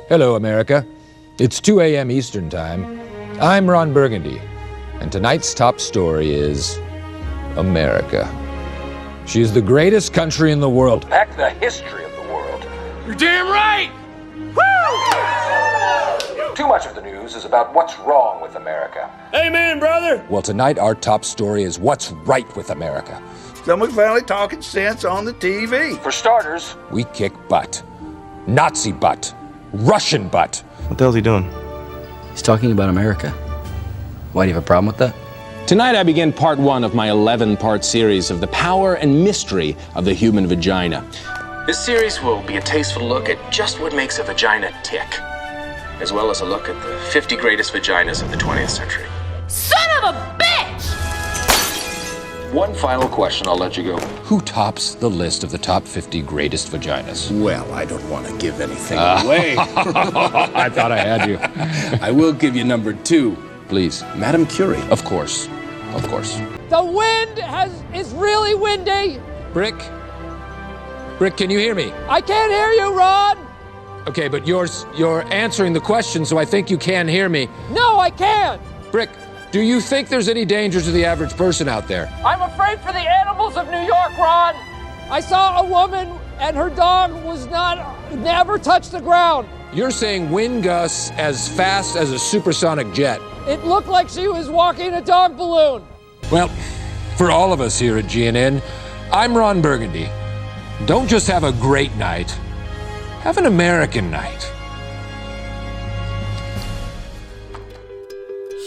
Hello, America. It's 2 a.m. Eastern Time. I'm Ron Burgundy, and tonight's top story is America. She is the greatest country in the world. Heck, the history of the world. You're damn right! Woo! Too much of the news is about what's wrong with America. Amen, brother! Well, tonight our top story is what's right with America. Someone finally talking sense on the TV. For starters, we kick butt. Nazi butt. Russian butt. What the hell's he doing? He's talking about America. Why, do you have a problem with that? Tonight I begin part 1 of my 11-part series of the power and mystery of the human vagina. This series will be a tasteful look at just what makes a vagina tick, as well as a look at the 50 greatest vaginas of the 20th century. Son of a bitch! one final question, I'll let you go. Who tops the list of the top 50 greatest vaginas? Well, I don't want to give anything away. I thought I had you. I will give you number 2. Please. Madame Curie. Of course. Of course. The wind is really windy. Brick, can you hear me? I can't hear you, Ron. Okay, but you're answering the question, so I think you can hear me. No, I can't. Brick, do you think there's any danger to the average person out there? I'm afraid for the animals of New York, Ron. I saw a woman and her dog never touched the ground. You're saying wind gusts as fast as a supersonic jet. It looked like she was walking a dog balloon. Well, for all of us here at GNN, I'm Ron Burgundy. Don't just have a great night, have an American night.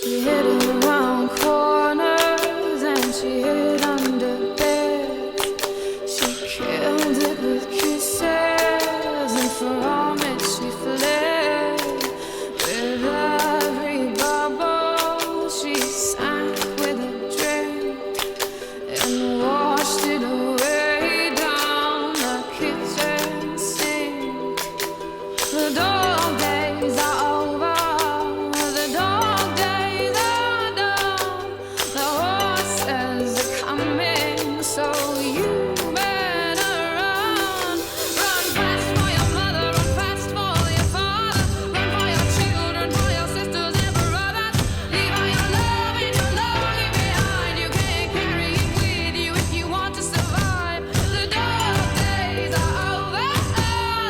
She hid around corners and she hid under beds. She killed it with kisses and from it she fled. With every bubble she sank with a drink and washed it away down the kitchen sink. The dog days are over. The dog days are done. The horses are coming, so you better run. Run fast for your mother, run fast for your father. Run for your children, for your sisters and brothers. Leave all your love and your longing behind. You can't carry it with you if you want to survive. The dog days are over.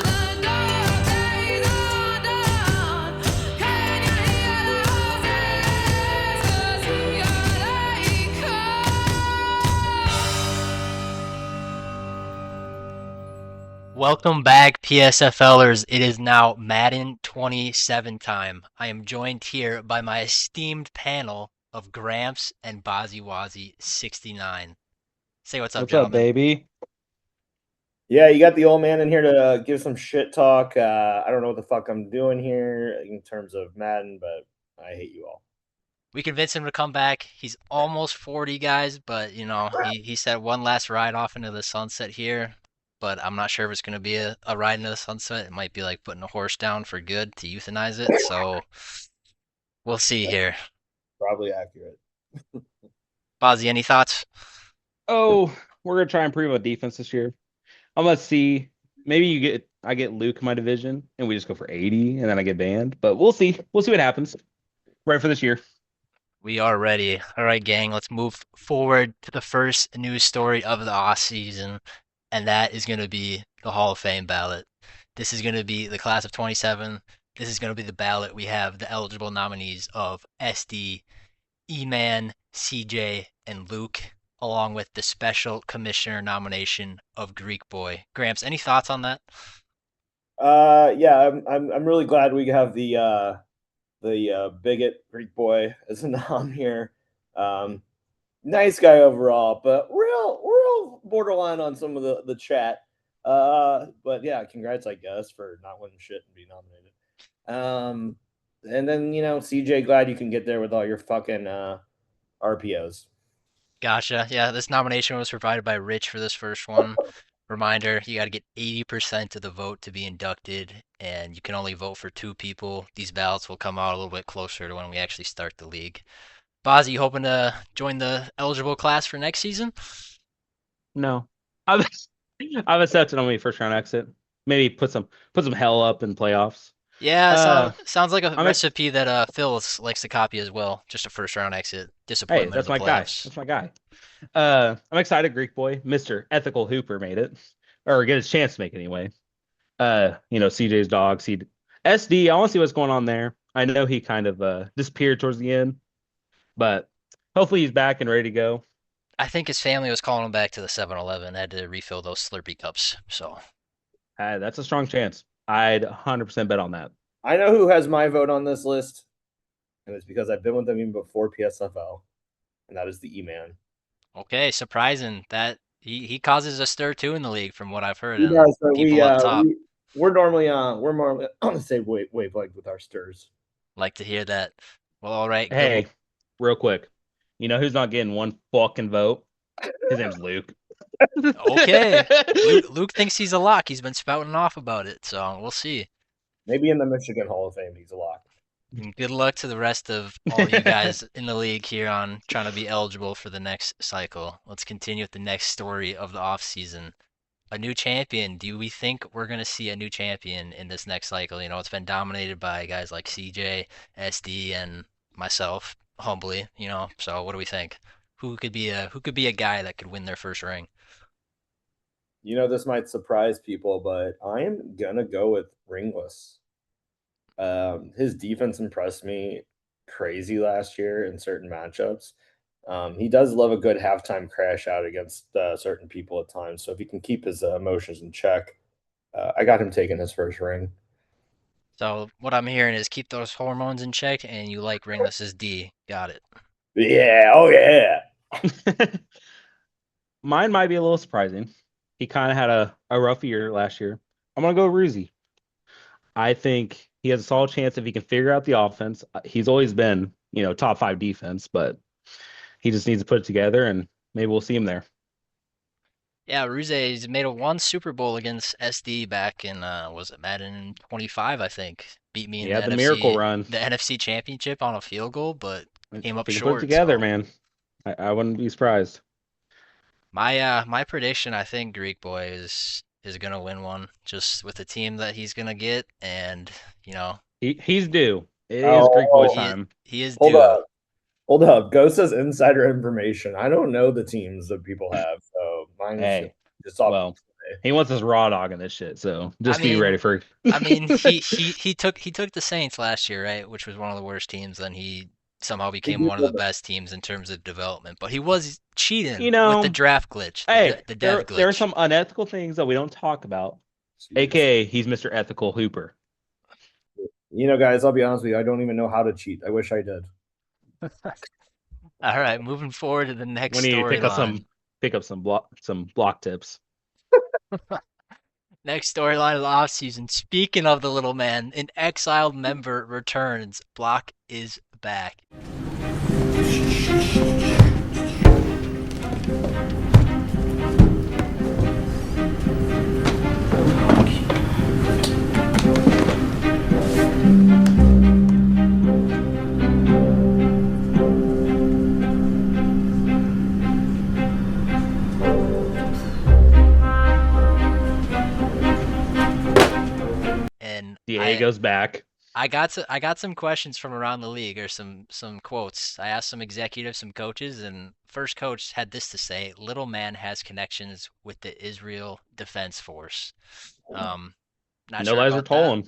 The dog days are done. Can you hear the horses? 'Cause here they come. Welcome back, PSFLers. It is now Madden 27 time. I am joined here by my esteemed panel of Gramps and Bozzy Wazzy 69. Say what's up, What's gentlemen. up, baby? Yeah, you got the old man in here to give some shit talk. I don't know what the fuck I'm doing here in terms of Madden, but I hate you all. We convinced him to come back. He's almost 40, guys, but you know, he said one last ride off into the sunset here. But I'm not sure if it's going to be a ride into the sunset. It might be like putting a horse down for good to euthanize it. So we'll see here. Probably accurate. Bozzy, any thoughts? Oh, we're gonna try and improve our defense this year. I'm gonna see. Maybe I get Luke in my division, and we just go for 80, and then I get banned. But we'll see. We'll see what happens. Right for this year. We are ready. All right, gang, let's move forward to the first news story of the off season, and that is going to be the Hall of Fame ballot. This is going to be the class of 27. This is going to be the ballot. We have the eligible nominees of SD, E-Man, CJ, and Luke, along with the special commissioner nomination of Greek Boy. Gramps, any thoughts on that? Yeah, I'm really glad we have the bigot Greek Boy as a nom here. Nice guy overall, but real borderline on some of the chat. But yeah, congrats, I guess, for not winning shit and being nominated. And then, CJ, glad you can get there with all your fucking RPOs. Gotcha. Yeah, this nomination was provided by Rich for this first one. Reminder, you got to get 80% of the vote to be inducted, and you can only vote for 2 people. These ballots will come out a little bit closer to when we actually start the league. Bozzy, you hoping to join the eligible class for next season? No, I've accepted on my first round exit. Maybe put some hell up in playoffs. Yeah, sounds like a recipe that Phil likes to copy as well. Just a first round exit. Disappointment. Hey, that's in the my guy. playoffs. That's my guy. I'm excited. Greek boy, Mr. Ethical Hooper made it, or get his chance to make it anyway. CJ's dog, SD. I want to see what's going on there. I know he kind of disappeared towards the end, but hopefully he's back and ready to go. I think his family was calling him back to the 7-Eleven. Had to refill those Slurpee cups. So that's a strong chance. I'd 100% bet on that. I know who has my vote on this list, and it's because I've been with them even before PSFL, and that is the E-Man. Okay, surprising that he causes a stir too in the league, from what I've heard. He does, but we're normally on the same wavelength with our stirs. Like to hear that. Well, all right. Hey, real quick, you know who's not getting one fucking vote? His name's Luke. Okay, Luke thinks he's a lock. He's been spouting off about it, so we'll see. Maybe in the Michigan Hall of Fame, he's a lock. And good luck to the rest of all you guys in the league here on trying to be eligible for the next cycle. Let's continue with the next story of the offseason. A new champion. Do we think we're going to see a new champion in this next cycle? You know, it's been dominated by guys like CJ, SD, and myself, humbly, you know. So what do we think? Who could be a guy that could win their first ring? You know, this might surprise people, but I am going to go with Ringless. His defense impressed me crazy last year in certain matchups. He does love a good halftime crash out against certain people at times. So if he can keep his emotions in check, I got him taking his first ring. So what I'm hearing is keep those hormones in check, and you like Ringless's D. Got it. Yeah. Oh, yeah. Mine might be a little surprising. He kind of had a rough year last year. I'm going to go Ruzi. I think he has a solid chance if he can figure out the offense. He's always been, top 5 defense, but he just needs to put it together, and maybe we'll see him there. Yeah, Ruze's made one Super Bowl against SD back in, was it Madden 25, I think. Beat me in the miracle run. The NFC Championship on a field goal, but came up short. Put it together, man. I wouldn't be surprised. My prediction, I think Greek Boy is gonna win one, just with the team that he's gonna get, and he's due. It is Greek Boy's time. He is due. Hold up. Ghost says insider information. I don't know the teams that people have, so mine just off. Well, he wants his raw dog in this shit, so be ready for it. I mean, he took the Saints last year, right, which was one of the worst teams, and he somehow became one of the best teams in terms of development. But he was cheating with the draft glitch. The dev glitch. There are some unethical things that we don't talk about. AKA, he's Mr. Ethical Hooper. Guys, I'll be honest with you. I don't even know how to cheat. I wish I did. All right, moving forward to the next story. We need to pick up some block tips. Next storyline of the offseason. Speaking of the little man, an Exiled member returns. Block is back. And Diego's back. I got some questions from around the league, or some quotes. I asked some executives, some coaches, and first coach had this to say: "Little man has connections with the Israel Defense Force." No lies were told.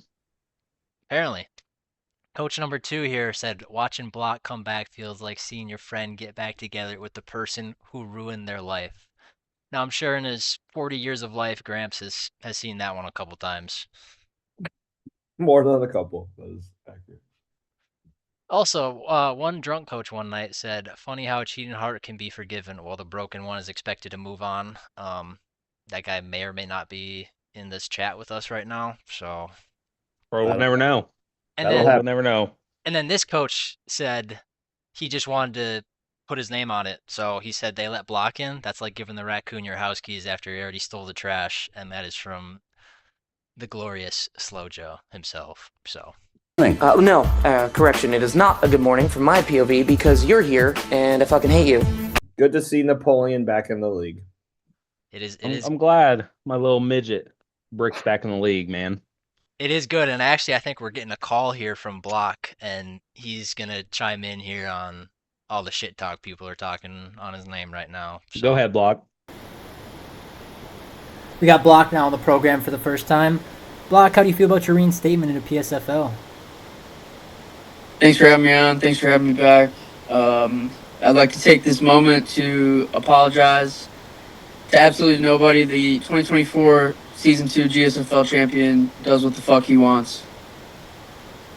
Apparently, coach number 2 here said, "Watching Block come back feels like seeing your friend get back together with the person who ruined their life." Now, I'm sure in his 40 years of life, Gramps has seen that one a couple times. More than a couple. That is accurate. Also, one drunk coach one night said, "Funny how a cheating heart can be forgiven while the broken one is expected to move on." That guy may or may not be in this chat with us right now, so. Or we'll never know. We'll never know. And then this coach said he just wanted to put his name on it. So he said they let Block in. That's like giving the raccoon your house keys after he already stole the trash. And that is from the glorious Slow Joe himself. So. Correction. It is not a good morning from my POV because you're here and I fucking hate you. Good to see Napoleon back in the league. It is. I'm glad my little midget Brick's back in the league, man. It is good, and actually, I think we're getting a call here from Block, and he's gonna chime in here on all the shit talk people are talking on his name right now. So. Go ahead, Block. We got Block now on the program for the first time. Block, how do you feel about your reinstatement into PSFL? Thanks for having me on. Thanks for having me back. I'd like to take this moment to apologize to absolutely nobody. The 2024 Season 2 GSFL champion does what the fuck he wants.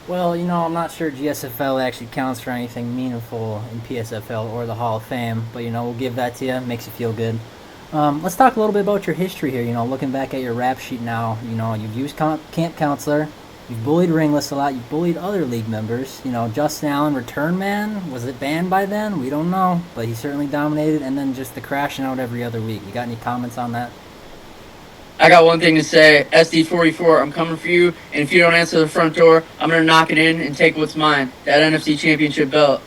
Well, I'm not sure GSFL actually counts for anything meaningful in PSFL or the Hall of Fame, but, we'll give that to you. Makes you feel good. Let's talk a little bit about your history here. Looking back at your rap sheet now, you've used camp counselor, you've bullied Ringless a lot, you've bullied other league members. Justin Allen, return man, was it banned by then? We don't know, but he certainly dominated, and then just the crashing out every other week. You got any comments on that? I got one thing to say. SD44, I'm coming for you, and if you don't answer the front door, I'm going to knock it in and take what's mine, that NFC Championship belt.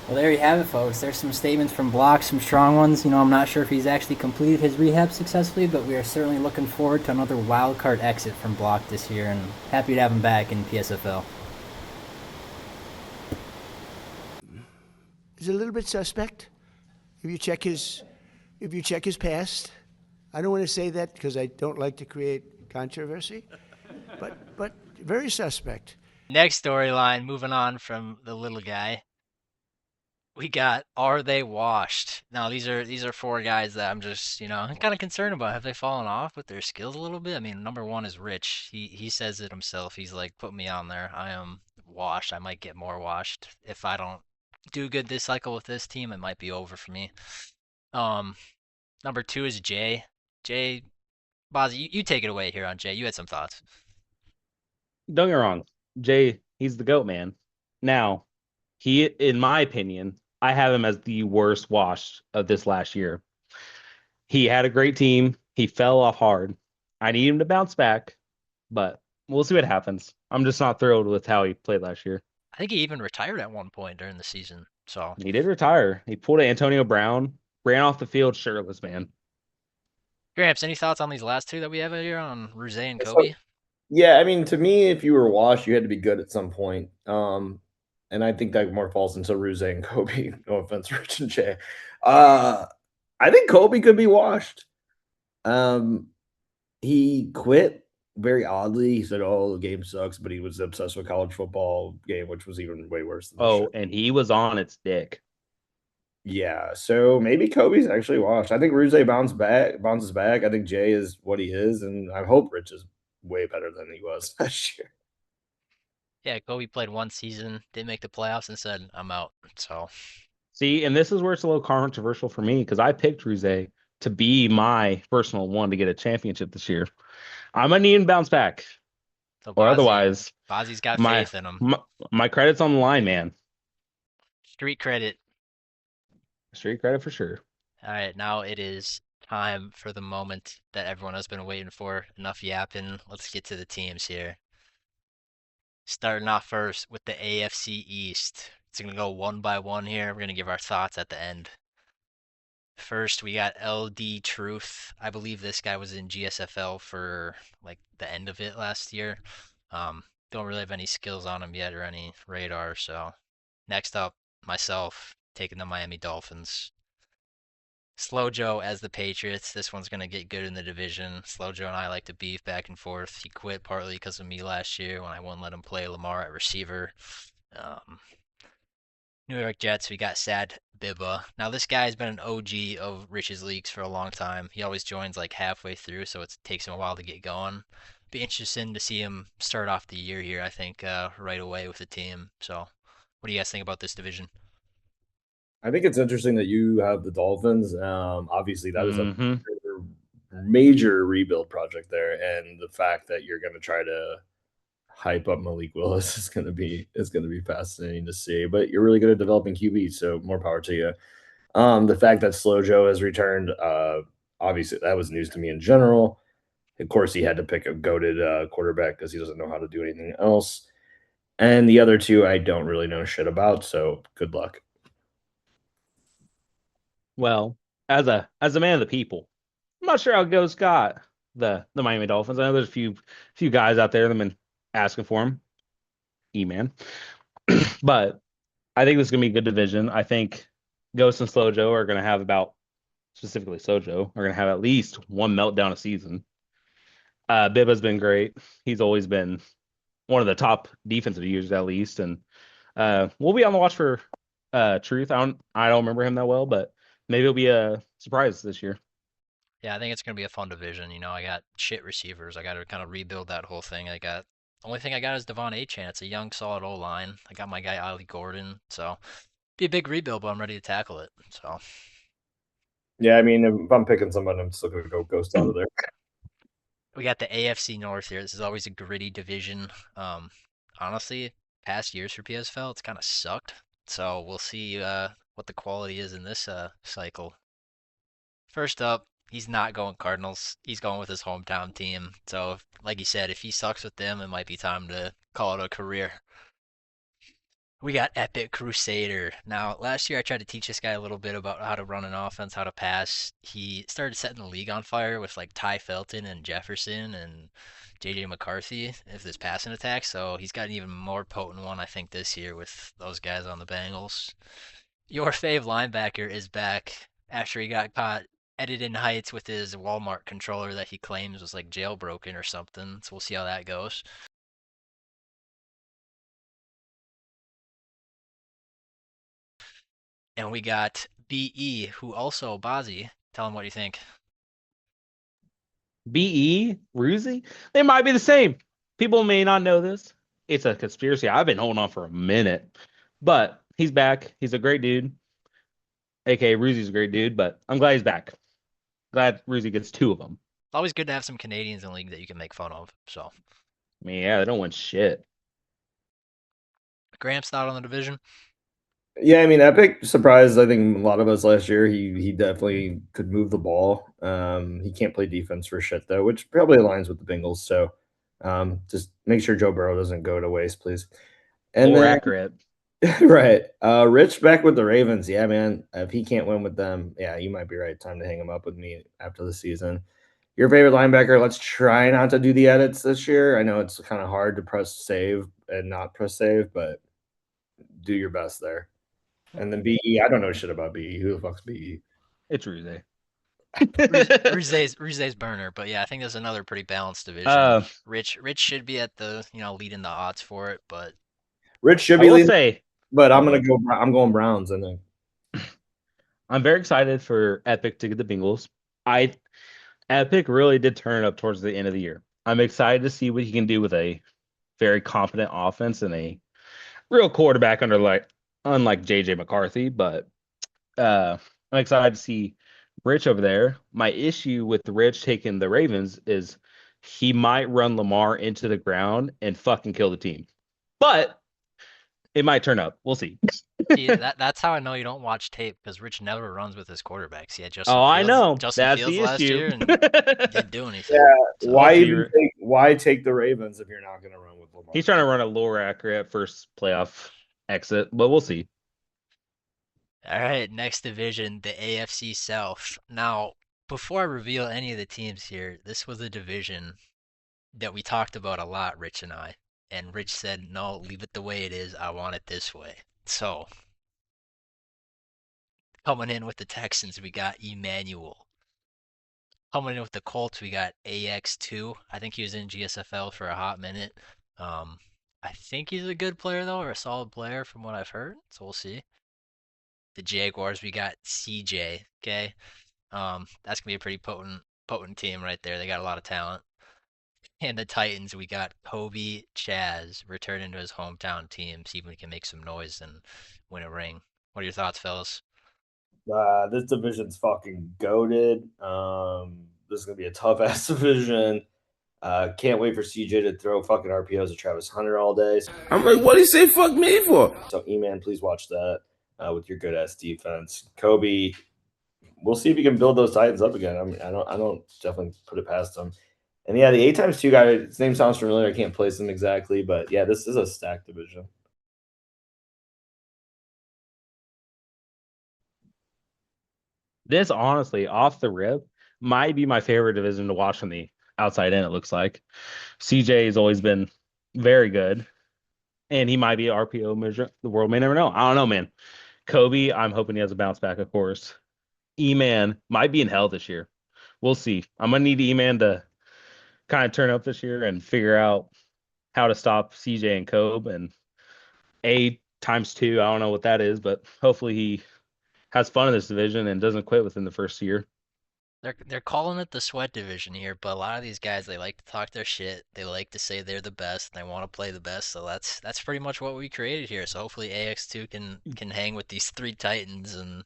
Well, there you have it, folks. There's some statements from Block, some strong ones. I'm not sure if he's actually completed his rehab successfully, but we are certainly looking forward to another wild card exit from Block this year, and happy to have him back in PSFL. He's a little bit suspect. If you check his past, I don't want to say that because I don't like to create controversy, but very suspect. Next storyline, moving on from the little guy. We got, are they washed? Now these are four guys that I'm just, I'm kind of concerned about. Have they fallen off with their skills a little bit? I mean, number one is Rich. He says it himself. He's like, put me on there. I am washed. I might get more washed. If I don't do good this cycle with this team, it might be over for me. Number two is Jay. Jay, Bozzy, you take it away here on Jay. You had some thoughts. Don't get me wrong. Jay, he's the GOAT, man. Now, he, in my opinion, I have him as the worst washed of this last year. He had a great team. He fell off hard. I need him to bounce back, but we'll see what happens. I'm just not thrilled with how he played last year. I think he even retired at one point during the season. So he did retire. He pulled Antonio Brown, ran off the field shirtless, man. Gramps, any thoughts on these last two that we have here on Ruse and Kobe? Yeah, I mean, to me, if you were washed, you had to be good at some point. And I think that more falls into Ruse and Kobe. No offense, Rich and Jay. I think Kobe could be washed. He quit very oddly. He said, "Oh, the game sucks," but he was obsessed with college football game, which was even way worse. Than and he was on its dick. Yeah, so maybe Kobe's actually washed. I think Ruse bounces back. I think Jay is what he is, and I hope Rich is way better than he was last year. Yeah, Kobe played one season, didn't make the playoffs, and said, "I'm out." So, see, and this is where it's a little controversial for me because I picked Ruse to be my personal one to get a championship this year. I'm gonna need him to bounce back, so or otherwise, Bozzy's got faith in him. My credit's on the line, man. Street credit. Street credit for sure. All right, now it is time for the moment that everyone has been waiting for. Enough yapping. Let's get to the teams here. Starting off first with the AFC East. It's going to go one by one here. We're going to give our thoughts at the end. First, we got LD Truth. I believe this guy was in GSFL for like the end of it last year. Don't really have any skills on him yet or any radar. So next up, myself, taking the Miami Dolphins. Slow Joe as the Patriots. This one's going to get good in the division. Slow Joe and I like to beef back and forth. He quit partly because of me last year when I wouldn't let him play Lamar at receiver. New York Jets, we got Sad Bibba. Now, this guy has been an OG of Rich's leagues for a long time. He always joins like halfway through, so it takes him a while to get going. Be interesting to see him start off the year here, I think, right away with the team. So, what do you guys think about this division? I think it's interesting that you have the Dolphins. Obviously, that is a major rebuild project there, and the fact that you're going to try to hype up Malik Willis is going to be fascinating to see. But you're really good at developing QB, so more power to you. The fact that Slow Joe has returned, obviously, that was news to me in general. Of course, he had to pick a goated quarterback because he doesn't know how to do anything else. And the other two, I don't really know shit about. So good luck. Well, as a man of the people, I'm not sure how it goes, Scott. the Miami Dolphins. I know there's a few guys out there that have been asking for him. E-man. But I think this is gonna be a good division. I think Ghost and Slojo are gonna have specifically Sojo, are gonna have at least one meltdown a season. Biba's been great. He's always been one of the top defensive users at least, and we'll be on the watch for Truth. I don't remember him that well, but maybe it'll be a surprise this year. Yeah, I think it's gonna be a fun division. I got shit receivers. I got to kind of rebuild that whole thing. Only thing I got is Devon Achane. It's a young, solid O line. I got my guy Ali Gordon, so be a big rebuild, but I'm ready to tackle it. So Yeah, I mean, if I'm picking someone, I'm still gonna go Ghost out of there. we got the AFC North here. This is always a gritty division. Honestly, past years for PSFL, it's kind of sucked. So we'll see what the quality is in this cycle. First up, he's not going Cardinals. He's going with his hometown team. So, like you said, if he sucks with them, it might be time to call it a career. We got Epic Crusader. Now, last year I tried to teach this guy a little bit about how to run an offense, how to pass. He started setting the league on fire with like Ty Felton and Jefferson and JJ McCarthy if this passing attack. So he's got an even more potent one, I think, this year with those guys on the Bengals. Your fave linebacker is back after he got caught editing heights with his Walmart controller that he claims was like jailbroken or something. So we'll see how that goes. And we got BE, who also Bazzi. Tell him what you think. BE, Ruzi, they might be the same. People may not know this. It's a conspiracy I've been holding on for a minute, but he's back. He's a great dude. AKA Ruzi's a great dude, but I'm glad he's back. Glad Ruzi gets two of them. It's always good to have some Canadians in the league that you can make fun of. So, I mean, yeah, they don't win shit. Graham's thought on the division? Yeah, I mean, Epic surprised, I think, a lot of us last year. He definitely could move the ball. He can't play defense for shit, though, which probably aligns with the Bengals. So just make sure Joe Burrow doesn't go to waste, please. And More then, accurate. right. Rich back with the Ravens. Yeah, man. If he can't win with them, yeah, you might be right. Time to hang him up with me after the season. Your favorite linebacker, let's try not to do the edits this year. I know it's kind of hard to press save and not press save, but do your best there. And then BE, I don't know shit about BE. Who the fuck's BE? It's Ruze. Ruze's burner, but yeah, I think there's another pretty balanced division. Rich should be at the leading the odds for it, but Rich should be leading. But I'm going Browns, and then I'm very excited for Epic to get the Bengals. Epic really did turn it up towards the end of the year. I'm excited to see what he can do with a very competent offense and a real quarterback unlike JJ McCarthy, but I'm excited to see Rich over there. My issue with Rich taking the Ravens is he might run Lamar into the ground and fucking kill the team. But it might turn up. We'll see. See, that's how I know you don't watch tape, because Rich never runs with his quarterbacks. He had Justin Fields, I know. Justin That's Fields the last issue. year and didn't do anything. Yeah, So, why take the Ravens if you're not going to run with Lamar? He's trying to run a lower accurate first playoff exit, but we'll see. All right, next division, the AFC South. Now, before I reveal any of the teams here, this was a division that we talked about a lot, Rich and I. And Rich said, no, leave it the way it is. I want it this way. So, coming in with the Texans, we got Emmanuel. Coming in with the Colts, we got AX2. I think he was in GSFL for a hot minute. I think he's a good player, though, or a solid player from what I've heard. So we'll see. The Jaguars, we got CJ. Okay, that's gonna be a pretty potent team right there. They got a lot of talent. And the Titans, we got Kobe Chaz returning to his hometown team, see if we can make some noise and win a ring. What are your thoughts, fellas? This division's fucking goated. This is gonna be a tough ass division. Can't wait for CJ to throw fucking RPOs to Travis Hunter all day. I'm like, what do you say fuck me for? So, E-Man, please watch that with your good ass defense. Kobe, we'll see if he can build those Titans up again. I mean, I don't definitely put it past him. And yeah, the 8x2 guy, his name sounds familiar. I can't place him exactly, but yeah, this is a stacked division. This honestly, off the rip, might be my favorite division to watch on the outside in, it looks like. CJ has always been very good, and he might be RPO measure. The world may never know. I don't know, man. Kobe, I'm hoping he has a bounce back, of course. E-Man might be in hell this year. We'll see. I'm going to need E-Man to kind of turn up this year and figure out how to stop CJ and Kobe, and A times 2. I don't know what that is, but hopefully he has fun in this division and doesn't quit within the first year. They're calling it the sweat division here, but a lot of these guys, they like to talk their shit. They like to say they're the best. And they want to play the best. So that's pretty much what we created here. So hopefully AX2 can hang with these 3 Titans and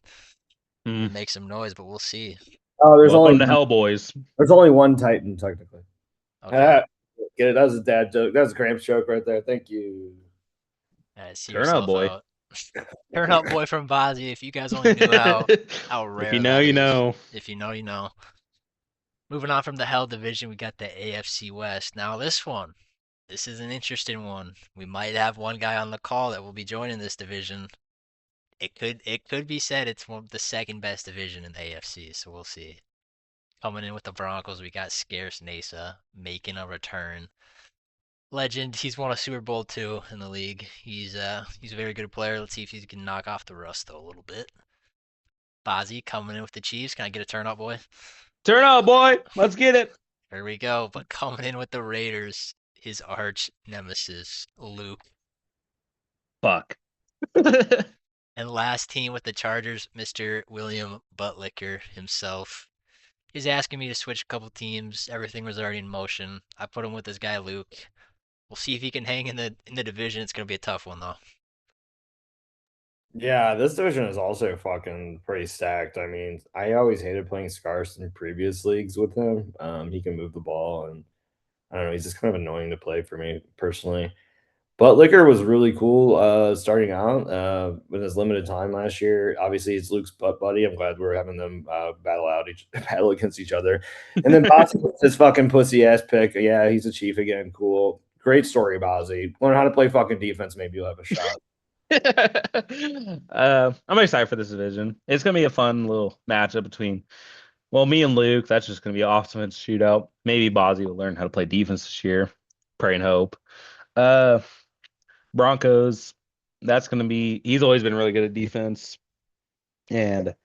make some noise. But we'll see. Oh, there's Welcome only to Hellboys. There's only one Titan technically. Okay. Get it? That was a dad joke. That was a Gramps joke right there. Thank you. See Turn up, yourself boy. out. Turn up, boy from Bozzy. If you guys only knew how rare. If you know, that you is. know. If you know, you know. Moving on from the Hell division, we got the AFC West. Now this is an interesting one. We might have one guy on the call that will be joining this division. It could be said it's the second best division in the AFC, so we'll see. Coming in with the Broncos, we got Scarce Nasa making a return. Legend, he's won a Super Bowl 2 in the league. He's a very good player. Let's see if he can knock off the rust though a little bit. Bozzy coming in with the Chiefs. Can I get a turn up, boy? Turn up, boy. Let's get it. Here we go. But coming in with the Raiders, his arch nemesis, Luke. Fuck. And last team with the Chargers, Mr. William Buttlicker himself. He's asking me to switch a couple teams. Everything was already in motion. I put him with this guy, Luke. We'll see if he can hang in the division. It's going to be a tough one, though. Yeah, this division is also fucking pretty stacked. I mean, I always hated playing Scarce in previous leagues with him. He can move the ball, and I don't know, he's just kind of annoying to play for me personally. But Liquor was really cool starting out with his limited time last year. Obviously, it's Luke's butt buddy. I'm glad we're having them battle against each other. And then Bozzy was his fucking pussy ass pick. Yeah, he's a Chief again. Cool. Great story, Bozzy. Learn how to play fucking defense. Maybe you'll have a shot. I'm excited for this division. It's gonna be a fun little matchup between, well, me and Luke. That's just gonna be awesome. It's shootout. Maybe Bozzy will learn how to play defense this year. Pray and hope. Broncos. That's gonna be. He's always been really good at defense, and I'm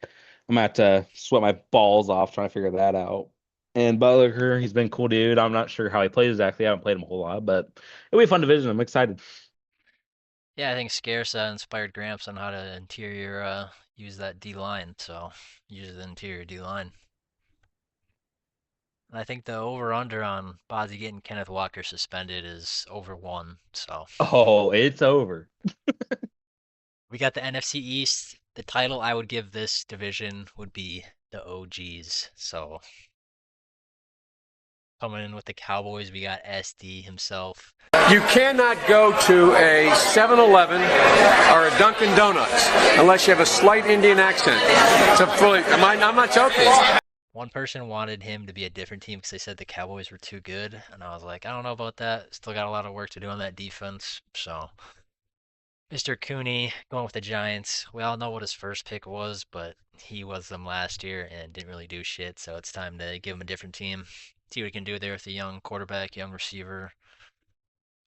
gonna have to sweat my balls off trying to figure that out. And Butler, he's been a cool dude. I'm not sure how he plays exactly. I haven't played him a whole lot, but it'll be a fun division. I'm excited. Yeah, I think Scarce inspired Gramps on how to interior use that D line, so use the interior D line. And I think the over under on Bozzy getting Kenneth Walker suspended is over 1, so. Oh, it's over. We got the NFC East. The title I would give this division would be the OGs, so. Coming in with the Cowboys, we got SD himself. You cannot go to a 7-Eleven or a Dunkin' Donuts unless you have a slight Indian accent. I'm not joking. One person wanted him to be a different team because they said the Cowboys were too good, and I was like, I don't know about that. Still got a lot of work to do on that defense, so. Mr. Cooney going with the Giants. We all know what his first pick was, but he was them last year and didn't really do shit, so it's time to give him a different team. See what he can do there with a young quarterback, young receiver.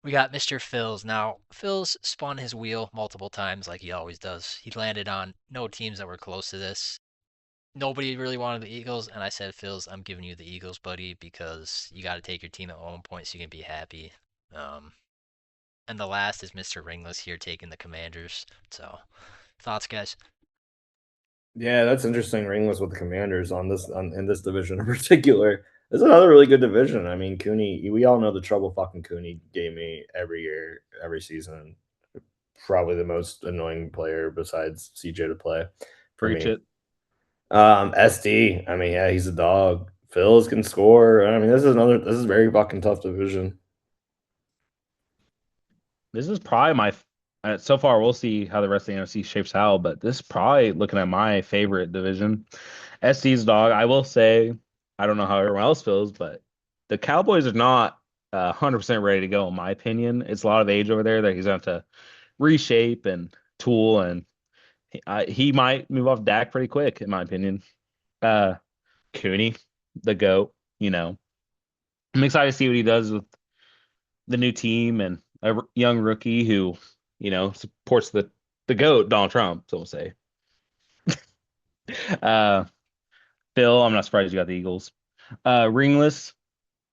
We got Mr. Phils. Now, Phils spun his wheel multiple times like he always does. He landed on no teams that were close to this. Nobody really wanted the Eagles, and I said, Phils, I'm giving you the Eagles, buddy, because you got to take your team at 1 point so you can be happy. And the last is Mr. Ringless here taking the Commanders. So, thoughts, guys? Yeah, that's interesting. Ringless with the Commanders in this division in particular. This is another really good division. I mean, Cooney, we all know the trouble fucking Cooney gave me every year, every season. Probably the most annoying player besides CJ to play for Preach me. it. SD, I mean, yeah, he's a dog. Phils can score. I mean, this is a very fucking tough division. This is probably my so far. We'll see how the rest of the NFC shapes out, but this is probably looking at my favorite division. SD's dog. I will say, I don't know how everyone else feels, but the Cowboys are not 100% ready to go, in my opinion. It's a lot of age over there that he's going to have to reshape and tool, and he might move off Dak pretty quick, in my opinion. Cooney, the GOAT, you know. I'm excited to see what he does with the new team and a young rookie who, supports the GOAT, Donald Trump, so we'll say. Uh, Phil, I'm not surprised you got the Eagles. Ringless,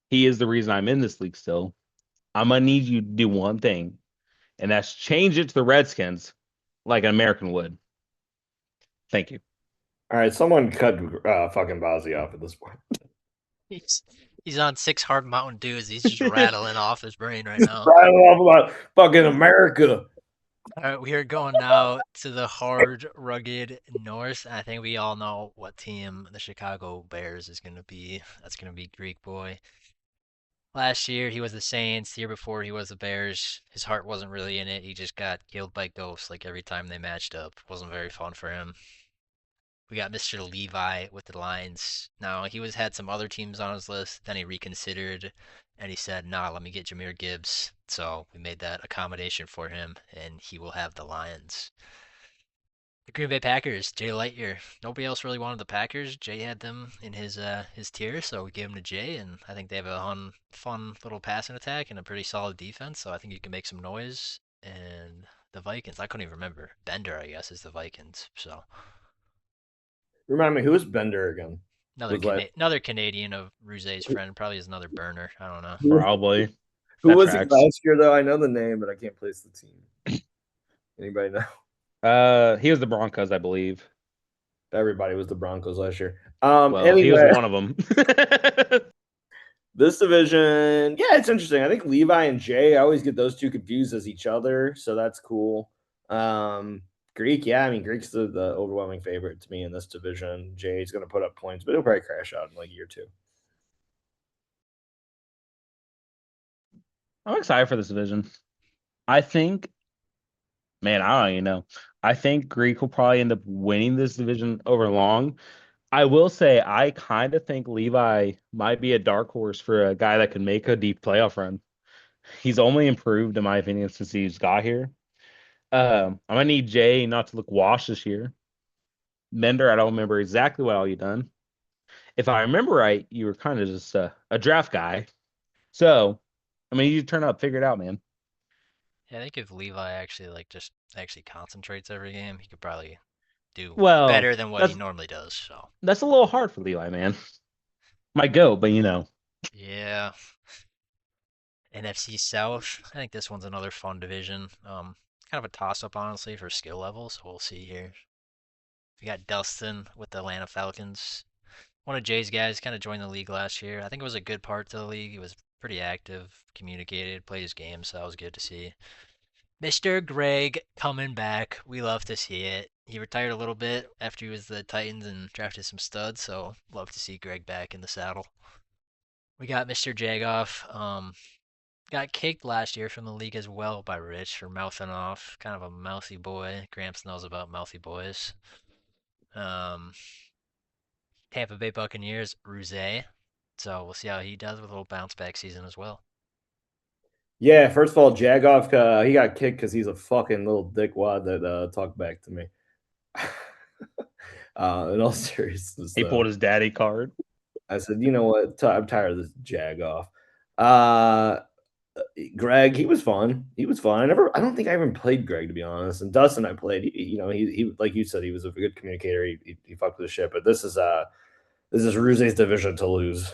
he is the reason I'm in this league still. I'm gonna need you to do one thing, and that's change it to the Redskins like an American would. Thank you. All right, someone cut fucking Bozzy off at this point. He's on 6 hard Mountain Dews. He's just rattling off his brain right now. Rattling off about fucking America. All right, we are going now to the hard, rugged north. I think we all know what team the Chicago Bears is going to be. That's going to be Greek Boy. Last year, he was the Saints. The year before, he was the Bears. His heart wasn't really in it. He just got killed by ghosts like every time they matched up. Wasn't very fun for him. We got Mr. Levi with the Lions. Now, he had some other teams on his list. Then he reconsidered, and he said, nah, let me get Jahmyr Gibbs. So we made that accommodation for him, and he will have the Lions. The Green Bay Packers, Jay Lightyear. Nobody else really wanted the Packers. Jay had them in his tier, so we gave them to Jay, and I think they have a fun little passing attack and a pretty solid defense, so I think you can make some noise. And the Vikings, I couldn't even remember. Bender, I guess, is the Vikings, so... Remind me, who is Bender again? Another Canadian of Rouget's friend. Probably is another burner. I don't know. Probably. Who was it last year, though? I know the name, but I can't place the team. Anybody know? He was the Broncos, I believe. Everybody was the Broncos last year. Anyway, he was one of them. This division, yeah, it's interesting. I think Levi and Jay, I always get those two confused as each other, so that's cool. Greek, yeah, I mean, Greek's the overwhelming favorite to me in this division. Jay's going to put up points, but he'll probably crash out in like year 2. I'm excited for this division. I think, man, I don't even know. I think Greek will probably end up winning this division over long. I will say I kind of think Levi might be a dark horse for a guy that can make a deep playoff run. He's only improved, in my opinion, since he's got here. I'm gonna need Jay not to look washed this year. Bender, I don't remember exactly what all you done. If I remember right, you were kind of just a draft guy. So, I mean, you turn up, figure it out, man. Yeah, I think if Levi actually concentrates every game, he could probably do better than what he normally does. So that's a little hard for Levi, man. Might go, but Yeah. NFC South. I think this one's another fun division. Kind of a toss-up, honestly, for skill level, so we'll see here. We got Dustin with the Atlanta Falcons. One of Jay's guys kind of joined the league last year. I think it was a good part to the league. He was pretty active, communicated, played his game, so that was good to see. Mr. Greg coming back. We love to see it. He retired a little bit after he was the Titans and drafted some studs, so love to see Greg back in the saddle. We got Mr. Jagoff. Got kicked last year from the league as well by Rich for mouthing off. Kind of a mouthy boy. Gramps knows about mouthy boys. Tampa Bay Buccaneers, Rouget. So we'll see how he does with a little bounce back season as well. Yeah, first of all, Jagoff, he got kicked because he's a fucking little dickwad that talked back to me. In all seriousness, he pulled his daddy card. I said, you know what? I'm tired of this Jagoff. Greg, he was fun. I don't think I even played Greg, to be honest. And Dustin, I played. He like you said, he was a good communicator. He fucked with the shit. But this is Rouget's division to lose.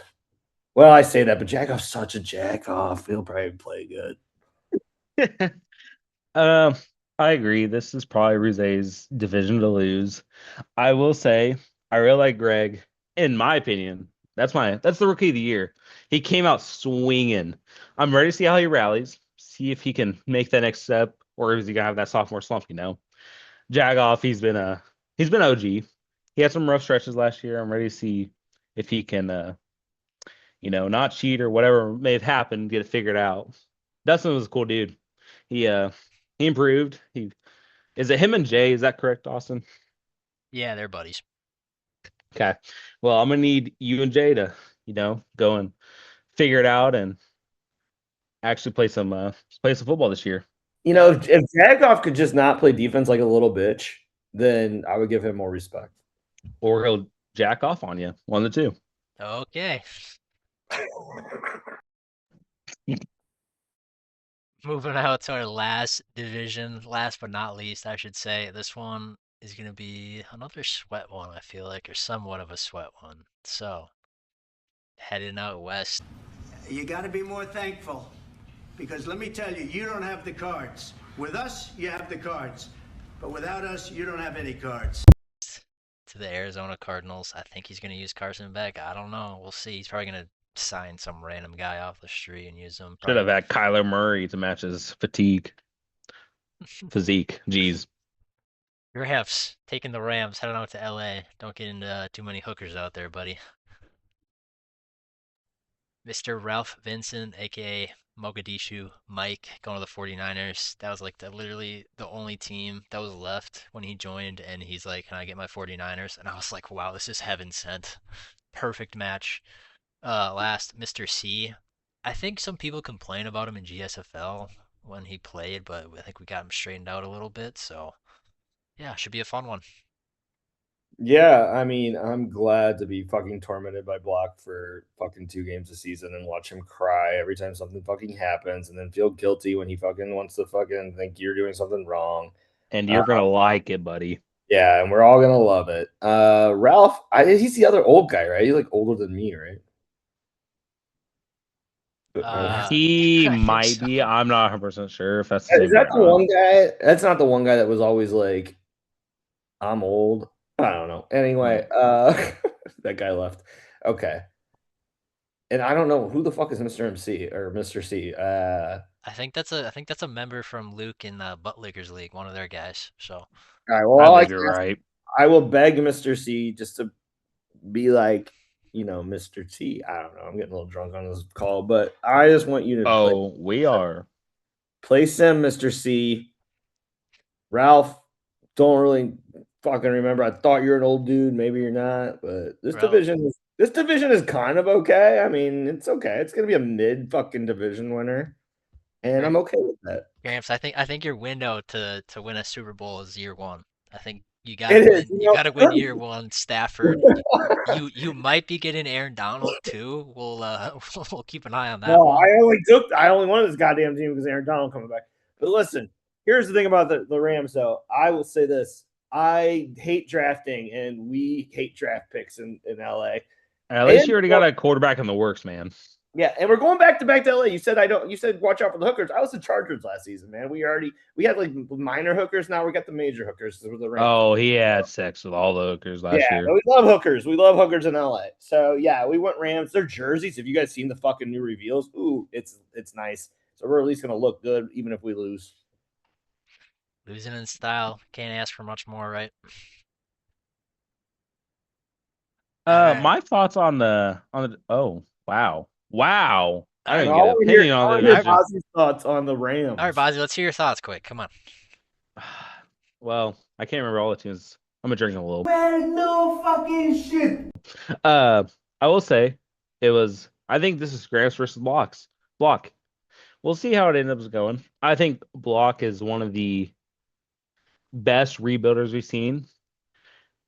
Well, I say that, but Jagoff's such a jack-off. He'll probably play good. I agree. This is probably Rouget's division to lose. I will say, I really like Greg. In my opinion, that's the rookie of the year. He came out swinging. I'm ready to see how he rallies. See if he can make that next step, or is he gonna have that sophomore slump? Jagoff, he's been OG. He had some rough stretches last year. I'm ready to see if he can, not cheat or whatever may have happened, get it figured out. Dustin was a cool dude. He improved. Is it him and Jay? Is that correct, Austin? Yeah, they're buddies. Okay. Well, I'm gonna need you and Jay to, go and figure it out and actually play some football this year. If Jagoff could just not play defense like a little bitch, then I would give him more respect. Or he'll jack off on you. One of the two. Okay. Moving out to our last division, last but not least, I should say. This one is going to be another sweat one, I feel like, or somewhat of a sweat one. So, heading out west. You got to be more thankful, because let me tell you, you don't have the cards. With us, you have the cards, but without us, you don't have any cards. To the Arizona Cardinals. I think he's going to use Carson Beck. I don't know. We'll see. He's probably going to sign some random guy off the street and use him. Should have had Kyler Murray to match his physique. Jeez. Rams taking the Rams, heading out to LA. Don't get into too many hookers out there, buddy. Mr. Ralph Vincent, aka Mogadishu Mike, going to the 49ers. That was like literally the only team that was left when he joined, and he's like, "Can I get my 49ers?" And I was like, "Wow, this is heaven sent." Perfect match. Last, Mr. C. I think some people complain about him in GSFL when he played, but I think we got him straightened out a little bit, so yeah, should be a fun one. Yeah, I mean, I'm glad to be fucking tormented by Block for fucking 2 games a season and watch him cry every time something fucking happens and then feel guilty when he fucking wants to fucking think you're doing something wrong. And you're gonna like it, buddy. Yeah, and we're all gonna love it. Ralph, he's the other old guy, right? He's like older than me, right? He might be. I'm not 100% sure if that's the Is that the one guy? That's not the one guy that was always like, I'm old. I don't know. Anyway, that guy left. Okay. And I don't know who the fuck is Mr. MC or Mr. C. I think that's a member from Luke in the Buttlickers League, one of their guys. So All right, well, you're right. I will beg Mr. C just to be like, Mr. T. I don't know. I'm getting a little drunk on this call, but I just want you to we are. Play Sim, Mr. C. Ralph, don't really fucking remember. I thought you're an old dude. Maybe you're not, but this division is kind of okay. I mean, it's okay. It's gonna be a mid fucking division winner, and I'm okay with that. Gramps, I think your window to win a Super Bowl is year 1. I think you gotta win year 1. Stafford, you might be getting Aaron Donald too. We'll keep an eye on that. No, one. I only wanted this goddamn team because Aaron Donald coming back. But listen, here's the thing about the Rams, though. I will say this: I hate drafting, and we hate draft picks in LA. At least you already got a quarterback in the works, man. Yeah, and we're going back to LA. You said You said watch out for the hookers. I was the Chargers last season, man. We had like minor hookers. Now we got the major hookers. The Rams. Oh, he had sex with all the hookers last year. Yeah, we love hookers. We love hookers in LA. So yeah, we went Rams. Their jerseys. Have you guys seen the fucking new reveals? Ooh, it's nice. So we're at least gonna look good, even if we lose. Losing in style. Can't ask for much more, right? My thoughts on the oh wow. I didn't All get an opinion on the division. Ozzy's thoughts on the Rams. All right, Bozzy, let's hear your thoughts quick. Come on. Well, I can't remember all the teams. I'm gonna drink a little. Man, no fucking shit. I will say I think this is Gramps versus Block. We'll see how it ends up going. I think Block is one of the best rebuilders we've seen.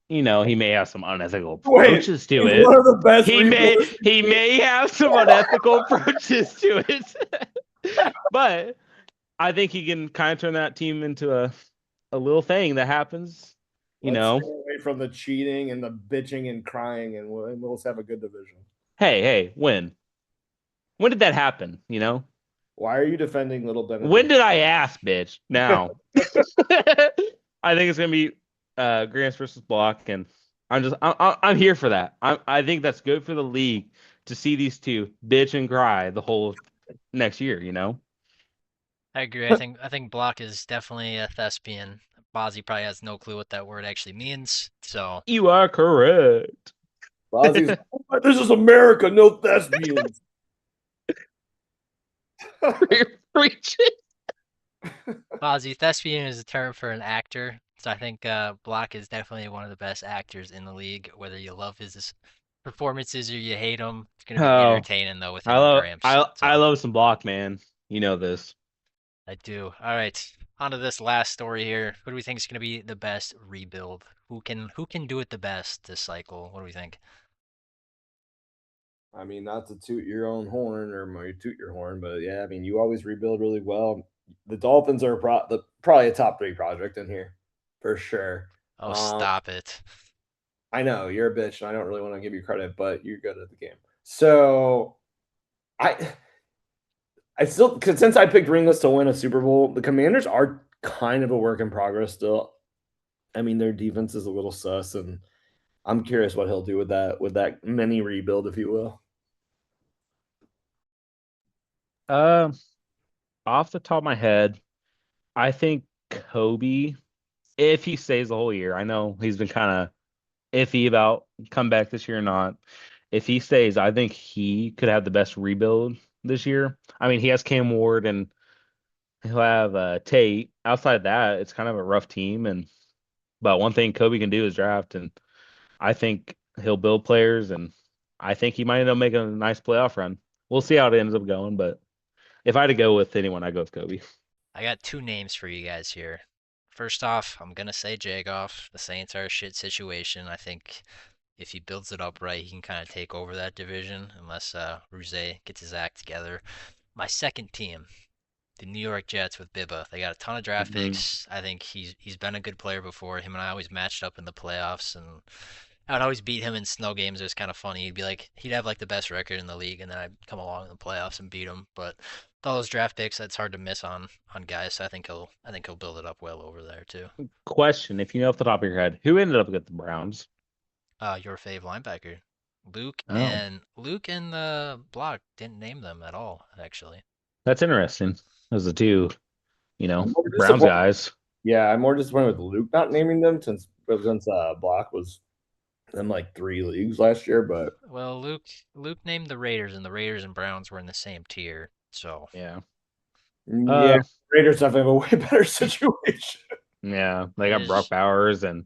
He may have some unethical approaches to it. One of the best he may have some unethical approaches to it. But I think he can kind of turn that team into a little thing that happens. Let's stay away from the cheating and the bitching and crying, and we'll have a good division. Hey, when did that happen? Why are you defending Little Benedict? When did I ask, bitch? Now. I think it's gonna be Gramps versus Block, and I'm here for that. I think that's good for the league to see these two bitch and cry the whole next year. I agree. I think Block is definitely a thespian. Bozzy probably has no clue what that word actually means. So you are correct. Bozzy's, this is America, no thespians. Bozzy, thespian is a term for an actor. So I think Block is definitely one of the best actors in the league. Whether you love his performances or you hate him, it's gonna be entertaining though with him and Gramps. I love some Block, man. You know this. I do. All right, on to this last story here. Who do we think is gonna be the best rebuild? Who can do it the best this cycle? What do we think? I mean, not to toot your own horn or toot your horn, but yeah, I mean, you always rebuild really well. The Dolphins are probably a top 3 project in here for sure. Oh, stop it. I know you're a bitch, and I don't really want to give you credit, but you're good at the game. So, I still, because since I picked Ringless to win a Super Bowl, the Commanders are kind of a work in progress still. I mean, their defense is a little sus, and I'm curious what he'll do with that mini rebuild, if you will. Off the top of my head, I think Kobe, if he stays the whole year, I know he's been kind of iffy about come back this year or not. If he stays, I think he could have the best rebuild this year. I mean, he has Cam Ward and he'll have Tate. Outside that, it's kind of a rough team. But one thing Kobe can do is draft, and I think he'll build players, and I think he might end up making a nice playoff run. We'll see how it ends up going, but if I had to go with anyone, I'd go with Kobe. I got 2 names for you guys here. First off, I'm going to say Jagoff. The Saints are a shit situation. I think if he builds it up right, he can kind of take over that division unless Ruse gets his act together. My second team, the New York Jets with Bibba. They got a ton of draft picks. I think he's been a good player before. Him and I always matched up in the playoffs, and I would always beat him in snow games. It was kind of funny. He'd have like the best record in the league, and then I'd come along in the playoffs and beat him. But with all those draft picks, that's hard to miss on guys. So I think he'll build it up well over there too. Question: if you know off the top of your head, who ended up with the Browns? Your fave linebacker, Luke, and the block didn't name them at all. Actually, that's interesting. Those are the 2, Browns guys. Yeah, I'm more disappointed with Luke not naming them since Block was in like 3 leagues last year. But well, Luke named the Raiders, and the Raiders and Browns were in the same tier. So yeah, Raiders definitely have a way better situation. Yeah, they got Brock Bowers, and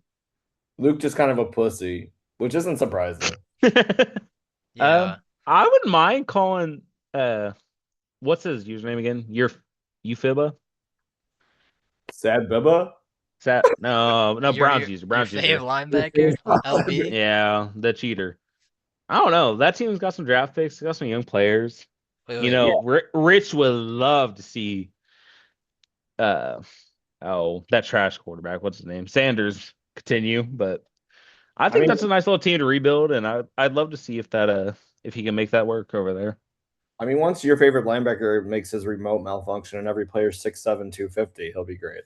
Luke just kind of a pussy, which isn't surprising. Yeah. I wouldn't mind calling what's his username again? Euphiba? Sad Bibba? No, Browns user. Browns your user. linebacker, LB. Yeah, the cheater. I don't know. That team's got some draft picks. They got some young players. Rich would love to see that trash quarterback. What's his name? Sanders continue, but I think that's a nice little team to rebuild, and I'd love to see if he can make that work over there. I mean, once your favorite linebacker makes his remote malfunction and every player's 6'7", 250, he'll be great.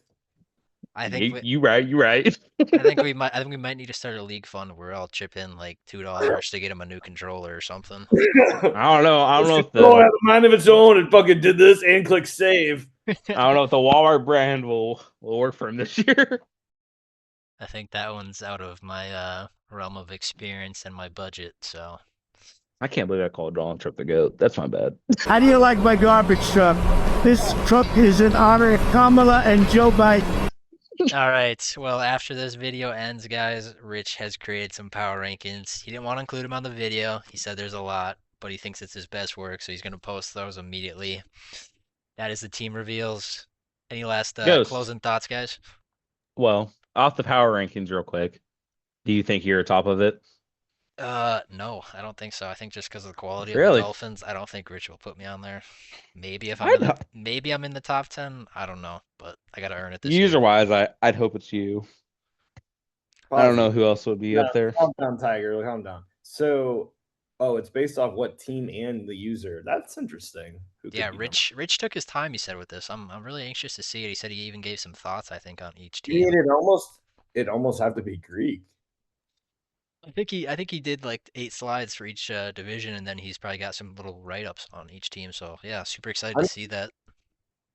I think you right. I think we might need to start a league fund where I'll chip in like $2 to get him a new controller or something. I don't know if have a mind of its own and fucking did this and click save. I don't know if the Walmart brand will work for him this year. I think that one's out of my realm of experience and my budget, so. I can't believe I called Donald Trump the GOAT. That's my bad. How do you like my garbage truck? This truck is in honor of Kamala and Joe Biden. All right. Well, after this video ends, guys, Rich has created some power rankings. He didn't want to include them on the video. He said there's a lot, but he thinks it's his best work, so he's going to post those immediately. That is the team reveals. Any last closing thoughts, guys? Well, off the power rankings real quick. Do you think you're atop of it? No, I don't think so. I think just because of the quality of the Dolphins, I don't think Rich will put me on there. Maybe if maybe I'm in the top 10. I don't know, but I gotta earn it this year. User-wise, I'd hope it's you. I don't know who else would be up there. Calm down, Tiger. Calm down. So, it's based off what team and the user. That's interesting. Yeah, Rich took his time. He said with this. I'm really anxious to see it. He said he even gave some thoughts. I think on each team. It almost have to be Greek. I think he did like 8 slides for each division, and then he's probably got some little write-ups on each team. So yeah, super excited to see that.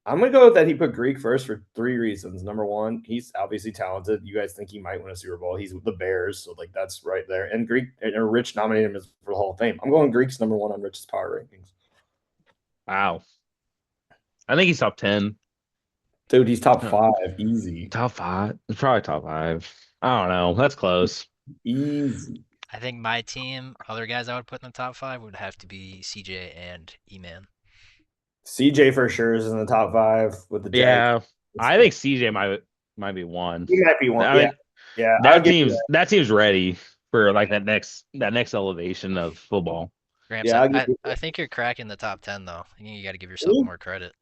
I'm gonna go with that. He put Greek first for 3 reasons. Number one, he's obviously talented. You guys think he might win a Super Bowl? He's with the Bears, so like that's right there. And Rich nominated him for the Hall of Fame. I'm going Greek's number 1 on Rich's power rankings. Wow, I think he's top 10. Dude, he's top 5, easy. Top 5, it's probably top 5. I don't know. That's close. Easy. I think my team, other guys I would put in the top 5 would have to be CJ and E-Man. CJ for sure is in the top 5 with the Jags. Yeah, I think CJ might be 1. He might be 1. I mean, yeah. That team's ready for like that next elevation of football. Gramps, Yeah, I think you're cracking the top 10 though. I think you got to give yourself more credit.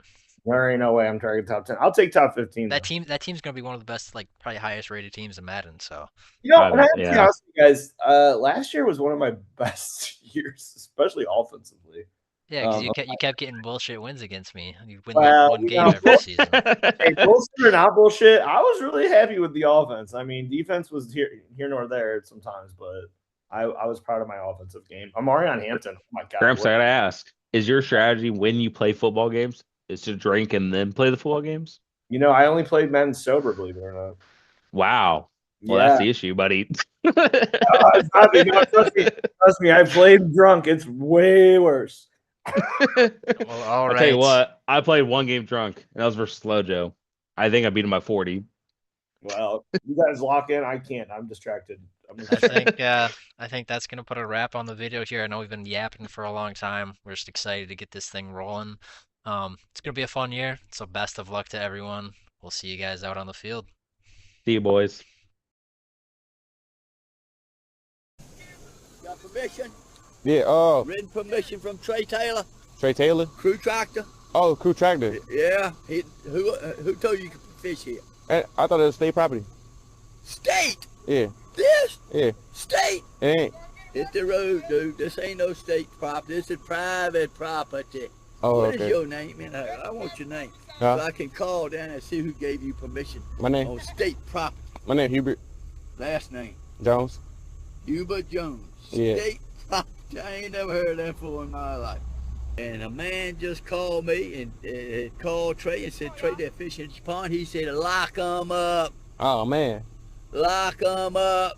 There ain't no way I'm targeting top 10. I'll take top 15. That team's gonna be one of the best, like probably highest rated teams in Madden. So You know, and I have to be honest with you guys, last year was one of my best years, especially offensively. yeah, because you kept getting bullshit wins against me. You win Well, like one game every season. Hey, bullshit or not bullshit, I was really happy with the offense. I mean, defense was here nor there sometimes, but I was proud of my offensive game. I'm already on Hampton. Oh my god. Gramps, I gotta ask: is your strategy when you play football games is to drink and then play the football games? You know, I only played men sober, believe it or not. Wow. Well, that's the issue, buddy. It's not big. No, trust me, I played drunk. It's way worse. Well, all right. I tell you what, I played one game drunk, and that was versus Slow Joe. I think I beat him by 40. Well, you guys lock in. I can't. I'm distracted. I think that's gonna put a wrap on the video here. I know we've been yapping for a long time. We're just excited to get this thing rolling. It's gonna be a fun year. So best of luck to everyone. We'll see you guys out on the field. See you, boys. Got permission? Yeah, Written permission from Trey Taylor, Trey Taylor? Crew Tractor. Oh, Crew Tractor. Yeah, who told you could fish here? I thought it was state property. State? Yeah. This? Yeah. State? It ain't. It's the road, dude. This ain't no state property. This is private property. Oh, What okay. is your name? Man, I want your name. Huh? So I can call down and see who gave you permission. My name? On state property. My name Hubert Last name. Jones. Hubert Jones. Yeah. State property. I ain't never heard that before in my life. And a man just called me and called Trey and said, Trey, they're fishing in this pond. He said, lock 'em up. Oh, man. Lock 'em up.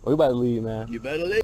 We about to leave, man. You better leave.